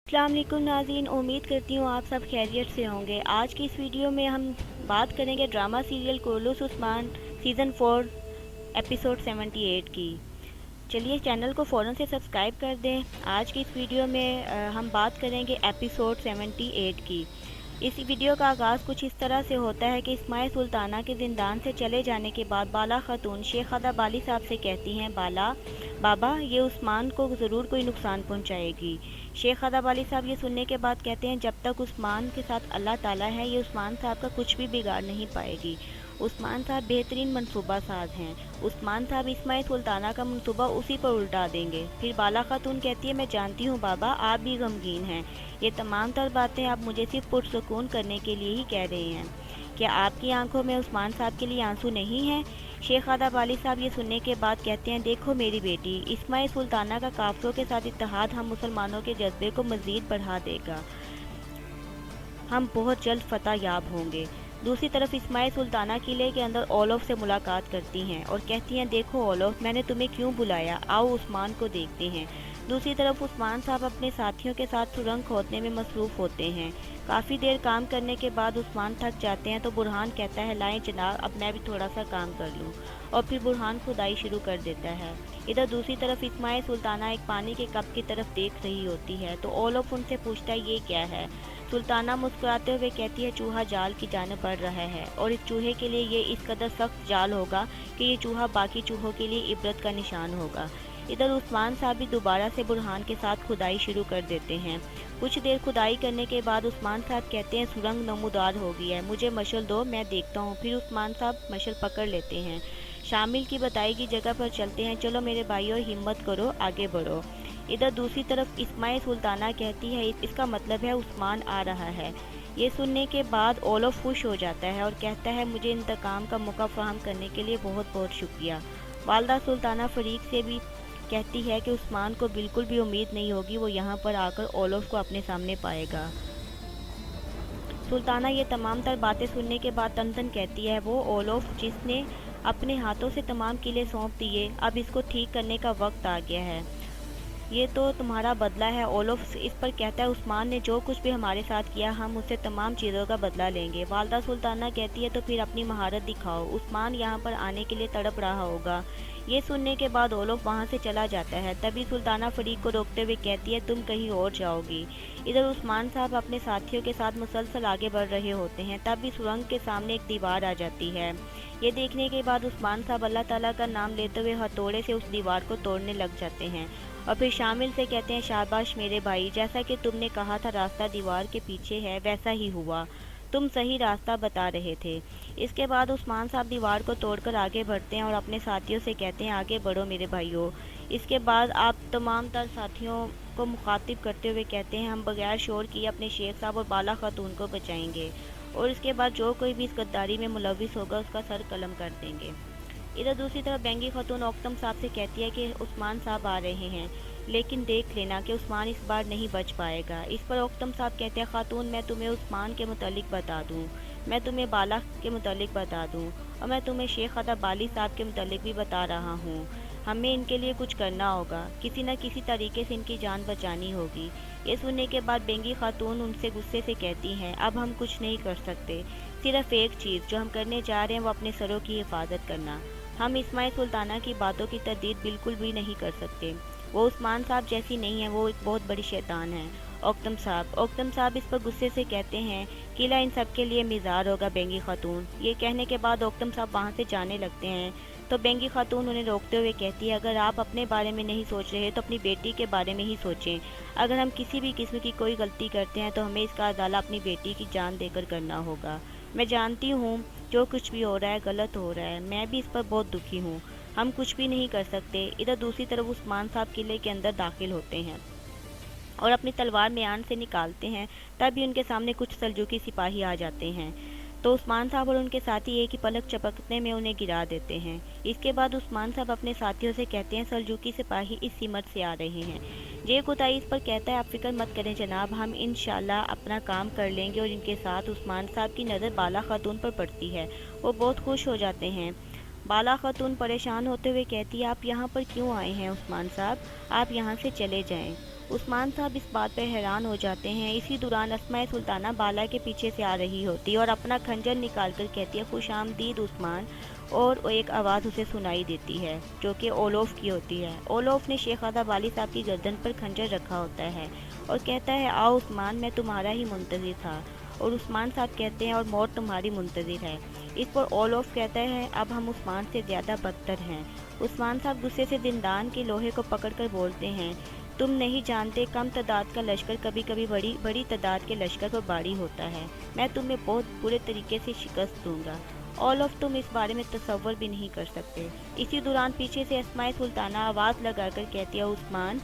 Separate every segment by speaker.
Speaker 1: अस्सलाम वालेकुम नाज़रीन, उम्मीद करती हूँ आप सब खैरियत से होंगे। आज की इस वीडियो में हम बात करेंगे drama serial Kurulus Osman season 4 episode 78 की। चलिए चैनल को फ़ौरन से सब्सक्राइब कर दें। आज की इस वीडियो में हम बात करेंगे एपिसोड 78 की। इस वीडियो का आगाज़ कुछ इस तरह से होता है कि इस्माइल सुल्ताना के ज़िंदान से चले जाने के बाद बाला खातून शेख अदा बाली साहब से कहती हैं, बाबा ये उस्मान को ज़रूर कोई नुकसान पहुंचाएगी। शेख अदा बाली साहब ये सुनने के बाद कहते हैं, जब तक उस्मान के साथ अल्लाह ताला है ये उस्मान साहब का कुछ भी बिगाड़ नहीं पाएगी। उस्मान साहब बेहतरीन मनसूबा साज हैं। उस्मान साहब इस्माइल सुल्ताना का मनसूबा उसी पर उल्टा देंगे। फिर बाला खातून कहती है, मैं जानती हूँ बाबा आप भी गमगीन हैं। ये तमाम तर बातें आप मुझे सिर्फ पुरसुकून करने के लिए ही कह रहे हैं। क्या आपकी आंखों में उस्मान साहब के लिए आंसू नहीं हैं? शेख आदा बाली साहब ये सुनने के बाद कहते हैं, देखो मेरी बेटी, इस्माइल सुल्ताना का काफिरों के साथ इत्तेहाद हम मुसलमानों के जज्बे को मज़ीद बढ़ा देगा। हम बहुत जल्द फतह याब होंगे। दूसरी तरफ इस्माइल सुल्ताना किले के अंदर ओलोफ से मुलाकात करती हैं और कहती हैं, देखो ओलोफ, मैंने तुम्हें क्यों बुलाया, आओ उस्मान को देखते हैं। दूसरी तरफ उस्मान साहब अपने साथियों के साथ सुरंग खोदने में मसरूफ़ होते हैं। काफ़ी देर काम करने के बाद उस्मान थक जाते हैं तो बुरहान कहता है, लाएं जनाब, अब मैं भी थोड़ा सा काम कर लूं। और फिर बुरहान खुदाई शुरू कर देता है। इधर दूसरी तरफ इस्माइल सुल्ताना एक पानी के कप की तरफ देख रही होती है तो ओलोफ उनसे पूछता है, ये क्या है? सुल्ताना मुस्कुराते हुए कहती है, चूहा जाल की जानिब बढ़ रहा है और इस चूहे के लिए ये इस कदर सख्त जाल होगा कि ये चूहा बाकी चूहों के लिए इबरत का निशान होगा। इधर उस्मान साहब भी दोबारा से बुरहान के साथ खुदाई शुरू कर देते हैं। कुछ देर खुदाई करने के बाद उस्मान साहब कहते हैं, सुरंग नमूदार हो गई है, मुझे मशल दो, मैं देखता हूँ। फिर उस्मान साहब मशल पकड़ लेते हैं। शामिल की बताई गई जगह पर चलते हैं। चलो मेरे भाइयों, हिम्मत करो, आगे बढ़ो। इधर दूसरी तरफ इस्माइल सुल्ताना कहती है, इसका मतलब है उस्मान आ रहा है। ये सुनने के बाद ओलोफ खुश हो जाता है और कहता है, मुझे इंतकाम का मौका फराहम करने के लिए बहुत बहुत शुक्रिया। वालदा सुल्ताना फरीक से भी कहती है कि उस्मान को बिल्कुल भी उम्मीद नहीं होगी वो यहाँ पर आकर ओलोफ को अपने सामने पाएगा। सुल्ताना ये तमाम तर बातें सुनने के बाद तन कहती है, वो ओलोफ जिसने अपने हाथों से तमाम किले सौंप दिए, अब इसको ठीक करने का वक्त आ गया है। ये तो तुम्हारा बदला है। ओलोफ इस पर कहता है, उस्मान ने जो कुछ भी हमारे साथ किया हम उससे तमाम चीज़ों का बदला लेंगे। वालदा सुल्ताना कहती है, तो फिर अपनी महारत दिखाओ, उस्मान यहाँ पर आने के लिए तड़प रहा होगा। ये सुनने के बाद ओलोफ वहाँ से चला जाता है। तभी सुल्ताना फरीक को रोकते हुए कहती है, तुम कहीं और जाओगी। इधर उस्मान साहब अपने साथियों के साथ मुसलसल आगे बढ़ रहे होते हैं। तभी सुरंग के सामने एक दीवार आ जाती है। ये देखने के बाद उस्मान साहब अल्लाह ताला का नाम लेते हुए हथौड़े से उस दीवार को तोड़ने लग जाते हैं और फिर शामिल से कहते हैं, शाबाश मेरे भाई, जैसा कि तुमने कहा था रास्ता दीवार के पीछे है वैसा ही हुआ, तुम सही रास्ता बता रहे थे। इसके बाद उस्मान साहब दीवार को तोड़कर आगे बढ़ते हैं और अपने साथियों से कहते हैं, आगे बढ़ो मेरे भाइयों। इसके बाद आप तमाम तर साथियों को मुखातिब करते हुए कहते हैं, हम बगैर शोर किए अपने शेख साहब और बाला खातून को बचाएंगे और इसके बाद जो कोई भी इस गद्दारी में मुलविस होगा उसका सर कलम कर देंगे। इधर दूसरी तरफ बेंगी खातून ओक्तम साहब से कहती है कि उस्मान साहब आ रहे हैं, लेकिन देख लेना कि उस्मान इस बार नहीं बच पाएगा। इस पर ओक्तम साहब कहते हैं, खातून मैं तुम्हें उस्मान के मुतालिक बता दूं, मैं तुम्हें बाला के मुतालिक बता दूं और मैं तुम्हें शेख अदा बाली साहब के मुतालिक भी बता रहा हूँ। हमें इनके लिए कुछ करना होगा, किसी न किसी तरीके से इनकी जान बचानी होगी। ये सुनने के बाद बेंगी खातून उनसे गुस्से से कहती हैं, अब हम कुछ नहीं कर सकते, सिर्फ एक चीज़ जो हम करने जा रहे हैं वो अपने सरों की हिफाजत करना। हम इस्माइल सुल्ताना की बातों की तरदीद बिल्कुल भी नहीं कर सकते। वो उस्मान साहब जैसी नहीं है, वो एक बहुत बड़ी शैतान है। ओक्तम साहब इस पर गुस्से से कहते हैं, किला इन सब के लिए मिज़ार होगा बेंगी खातून। ये कहने के बाद ओक्तम साहब वहाँ से जाने लगते हैं तो बेंगी खातून उन्हें रोकते हुए कहती है, अगर आप अपने बारे में नहीं सोच रहे तो अपनी बेटी के बारे में ही सोचें। अगर हम किसी भी किस्म की कोई गलती करते हैं तो हमें इसका अदाला अपनी बेटी की जान देकर करना होगा। मैं जानती हूँ जो कुछ भी हो रहा है गलत हो रहा है, मैं भी इस पर बहुत दुखी हूँ, हम कुछ भी नहीं कर सकते। इधर दूसरी तरफ उस्मान साहब किले के अंदर दाखिल होते हैं और अपनी तलवार म्यान से निकालते हैं। तभी उनके सामने कुछ सल्जूकी सिपाही आ जाते हैं तो उस्मान साहब और उनके साथी एक ही पलक चपकने में उन्हें गिरा देते हैं। इसके बाद उस्मान साहब अपने साथियों से कहते हैं, सल्जूकी सिपाही इस सिमत से आ रहे हैं। जे कुताई इस पर कहता है, आप फिक्र मत करें जनाब, हम इंशाल्लाह अपना काम कर लेंगे। और इनके साथ उस्मान साहब की नज़र बाला खातून पर पड़ती है। वो बहुत खुश हो जाते हैं। बाला खातून परेशान होते हुए कहती है, आप यहाँ पर क्यों आए हैं उस्मान साहब, आप यहाँ से चले जाएं। عثمان صاحب اس بات پہ حیران ہو جاتے ہیں۔ اسی دوران اسماء سلطانہ بالا کے پیچھے سے آ رہی ہوتی ہے اور اپنا خنجر نکال کر کہتی ہے خوش آمدید عثمان، اور ایک آواز اسے سنائی دیتی ہے جو کہ اولوف کی ہوتی ہے۔ اولوف نے شہزادہ والی صاحب کی گردن پر خنجر رکھا ہوتا ہے اور کہتا ہے آؤ عثمان، میں تمہارا ہی منتظر تھا۔ اور عثمان صاحب کہتے ہیں اور موت تمہاری منتظر ہے۔ اس پر اولوف کہتا ہے اب ہم عثمان سے زیادہ بدتر ہیں۔ عثمان صاحب غصے سے زندان کے لوہے کو پکڑ کر بولتے ہیں تم نہیں جانتے کم تعداد کا لشکر کبھی کبھی بڑی تعداد کے لشکر پر بھاری ہوتا ہے، میں تمہیں بہت برے طریقے سے شکست دوں گا۔ اولوف تم اس بارے میں تصور بھی نہیں کر سکتے۔ اسی دوران پیچھے سے اسماء سلطانہ آواز لگا کر کہتی ہے عثمان،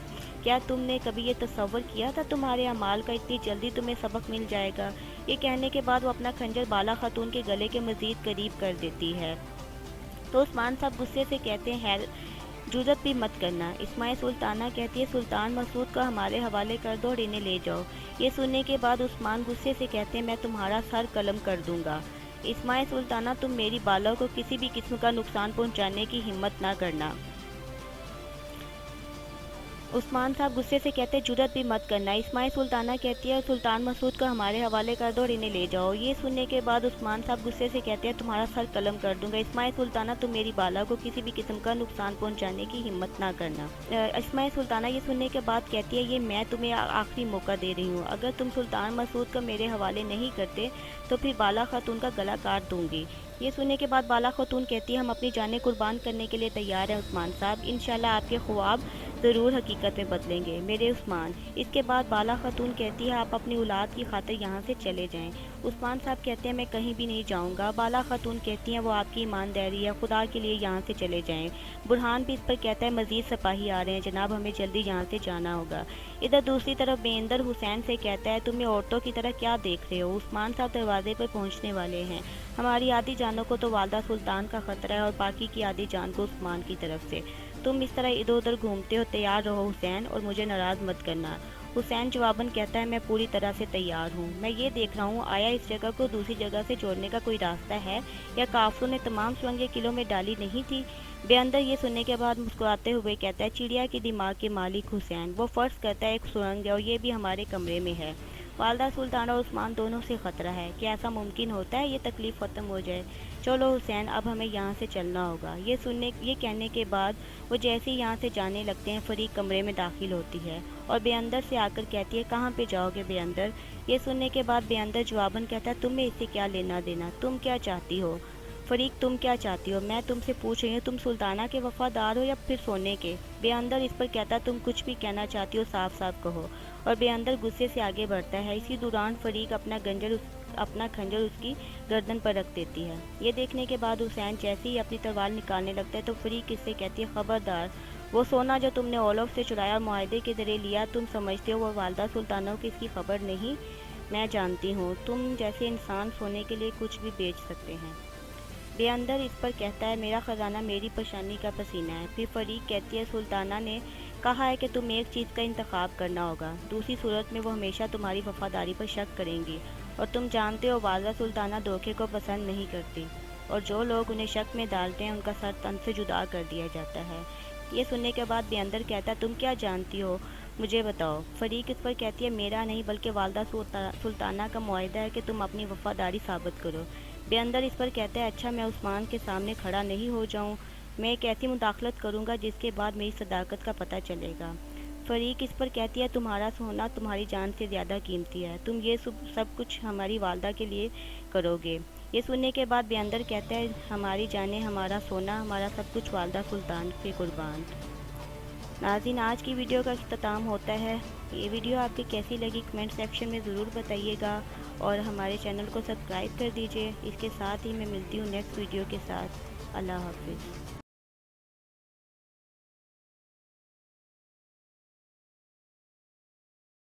Speaker 1: کیا تم نے کبھی یہ تصور کیا تھا تمہارے اعمال کا اتنی جلدی تمہیں سبق مل جائے گا؟ یہ کہنے کے بعد وہ اپنا خنجر بالا خاتون کے گلے کے مزید قریب کر دیتی ہے تو عثمان صاحب غصے سے کہتے ہیں جرات بھی مت کرنا۔ اسماء سلطانہ کہتی ہے سلطان مسعود کو ہمارے حوالے کر دو اور انہیں لے جاؤ۔ یہ سننے کے بعد عثمان غصے سے کہتے ہیں میں تمہارا سر قلم کر دوں گا۔ اسماء سلطانہ تم میری بالا کو کسی بھی قسم کا نقصان پہنچانے کی ہمت نہ کرنا۔ عثمان صاحب غصے سے کہتے ہیں جرات بھی مت کرنا۔ اسماء سلطانہ کہتی ہے سلطان مسعود کو ہمارے حوالے کر دو اور انہیں لے جاؤ۔ یہ سننے کے بعد عثمان صاحب غصے سے کہتے ہیں تمہارا سر قلم کر دوں گا۔ اسماء سلطانہ تم میری بالا کو کسی بھی قسم کا نقصان پہنچانے کی ہمت نہ کرنا۔ اسماء سلطانہ یہ سننے کے بعد کہتی ہے یہ میں تمہیں آخری موقع دے رہی ہوں، اگر تم سلطان مسعود کو میرے حوالے نہیں کرتے تو پھر بالا خاتون کا گلا کاٹ دوں گی۔ یہ سننے کے بعد بالا خاتون کہتی ہے ہم اپنی جانیں قربان کرنے کے لیے تیار ہیں عثمان صاحب، انشاءاللہ آپ کے خواب ضرور حقیقت میں بدلیں گے میرے عثمان۔ اس کے بعد بالا خاتون کہتی ہے آپ اپنی اولاد کی خاطر یہاں سے چلے جائیں۔ عثمان صاحب کہتے ہیں میں کہیں بھی نہیں جاؤں گا۔ بالا خاتون کہتی ہیں وہ آپ کی ایمانداری ہے، خدا کے لیے یہاں سے چلے جائیں۔ برہان بھی اس پر کہتا ہے مزید سپاہی آ رہے ہیں جناب، ہمیں جلدی یہاں سے جانا ہوگا۔ ادھر دوسری طرف بیندر حسین سے کہتا ہے تمہیں عورتوں کی طرح کیا دیکھ رہے ہو؟ عثمان صاحب دروازے پر پہنچنے والے ہیں، ہماری آدھی جانوں کو تو والدہ سلطان کا خطرہ ہے اور باقی کی آدھی جان کو عثمان کی طرف سے، تم اس طرح ادھر ادھر گھومتے ہو، تیار رہو حسین اور مجھے ناراض مت کرنا۔ حسین جواباً کہتا ہے میں پوری طرح سے تیار ہوں، میں یہ دیکھ رہا ہوں آیا اس جگہ کو دوسری جگہ سے جوڑنے کا کوئی راستہ ہے یا کافروں نے تمام سرنگیں قلعوں میں ڈالی نہیں تھی؟ بے اندر یہ سننے کے بعد مسکراتے ہوئے کہتا ہے چڑیا کی دماغ کے مالک حسین، وہ فرض کرتا ہے ایک سرنگ ہے اور یہ بھی ہمارے کمرے میں ہے، والدہ سلطان اور عثمان دونوں سے خطرہ ہے، کیا ایسا ممکن ہوتا ہے یہ تکلیف ختم ہو جائے؟ چلو حسین اب ہمیں یہاں سے چلنا ہوگا۔ یہ کہنے کے بعد وہ جیسے ہی یہاں سے جانے لگتے ہیں فریق کمرے میں داخل ہوتی ہے اور بے اندر سے آ کر کہتی ہے کہاں پہ جاؤ گے بے اندر؟ یہ سننے کے بعد بے اندر جواباً کہتا ہے تمہیں اس سے کیا لینا دینا، تم کیا چاہتی ہو فریق، تم کیا چاہتی ہو؟ میں تم سے پوچھ رہی ہوں تم سلطانہ کے وفادار ہو یا پھر سونے کے؟ بے اندر اس پر کہتا ہے تم کچھ بھی کہنا چاہتی ہو صاف صاف کہو، اور بے اندر غصے سے آگے بڑھتا ہے۔ اسی دوران فریق اپنا خنجر اس کی گردن پر رکھ دیتی ہے۔ یہ دیکھنے کے بعد حسین جیسے ہی اپنی تلوار نکالنے لگتا ہے تو فریق اس سے کہتی ہے خبردار، وہ سونا جو تم نے اولوف سے چرایا اور معاہدے کے ذریعے لیا تم سمجھتے ہو وہ والدہ سلطانوں کی اس کی خبر نہیں، میں جانتی ہوں تم جیسے انسان سونے کے لیے کچھ بھی بیچ سکتے ہیں۔ بے اندر اس پر کہتا ہے میرا خزانہ میری پریشانی کا پسینہ ہے۔ پھر فریق کہتی ہے سلطانہ نے کہا ہے کہ تم ایک چیز کا انتخاب کرنا ہوگا، دوسری صورت میں وہ ہمیشہ تمہاری وفاداری پر شک کریں گی، اور تم جانتے ہو والدہ سلطانہ دھوکے کو پسند نہیں کرتی، اور جو لوگ انہیں شک میں ڈالتے ہیں ان کا سر تن سے جدا کر دیا جاتا ہے۔ یہ سننے کے بعد بے اندر کہتا ہے تم کیا جانتی ہو مجھے بتاؤ۔ فریق اس پر کہتی ہے میرا نہیں بلکہ والدہ سلطانہ کا معاہدہ ہے کہ تم اپنی وفاداری ثابت کرو۔ بے اندر اس پر کہتا ہے اچھا میں عثمان کے سامنے کھڑا نہیں ہو جاؤں، میں ایک ایسی مداخلت کروں گا جس کے بعد میری صداقت کا پتہ چلے گا۔ فریق اس پر کہتی ہے تمہارا سونا تمہاری جان سے زیادہ قیمتی ہے، تم یہ سب کچھ ہماری والدہ کے لیے کرو گے۔ یہ سننے کے بعد بے اندر کہتا ہے ہماری جانیں، ہمارا سونا، ہمارا سب کچھ والدہ سلطان کے قربان۔ ناظرین آج کی ویڈیو کا اختتام ہوتا ہے۔ یہ ویڈیو آپ کی کیسی لگی کمنٹ سیکشن میں ضرور بتائیے گا اور ہمارے چینل کو سبسکرائب کر دیجیے۔ اس کے ساتھ ہی میں ملتی ہوں نیکسٹ ویڈیو کے ساتھ۔ اللہ حافظ۔